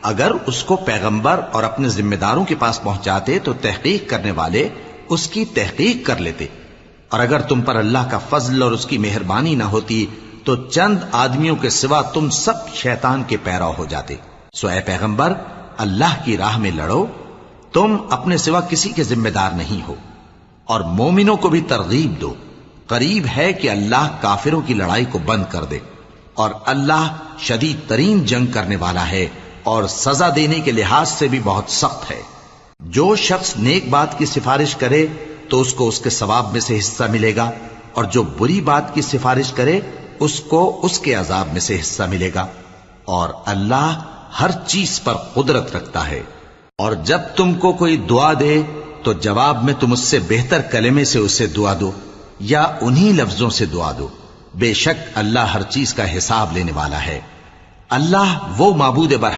अगर उसको पैगंबर और अपने जिम्मेदारों के पास पहुंचाते तो तहकीक करने वाले उसकी तहकीक कर लेते, और अगर तुम पर अल्लाह का फजल और उसकी मेहरबानी ना होती तो चंद आदमियों के सिवा तुम सब शैतान के पैरव हो जाते। सो ऐ पैगंबर, अल्लाह की राह में लड़ो, तुम अपने सिवा किसी के जिम्मेदार नहीं हो, और मोमिनों को भी तरगीब दो। करीब है कि अल्लाह काफिरों की लड़ाई को बंद कर दे, और अल्लाह शदीद तरीन जंग करने वाला है और सजा देने के लिहाज से भी बहुत सख्त है। जो शख्स नेक बात की सिफारिश करे तो उसको उसके सवाब में से हिस्सा मिलेगा, और जो बुरी बात की सिफारिश करे उसको उसके अजाब में से हिस्सा मिलेगा। और अल्लाह हर चीज पर कुदरत रखता है। और जब तुमको कोई दुआ दे तो जवाब में तुम उससे बेहतर कलमे से उसे दुआ दो या उन्हीं लफ्जों से दुआ दो। बेशक अल्लाह हर चीज का हिसाब लेने वाला है। अल्लाह वो माबूद बर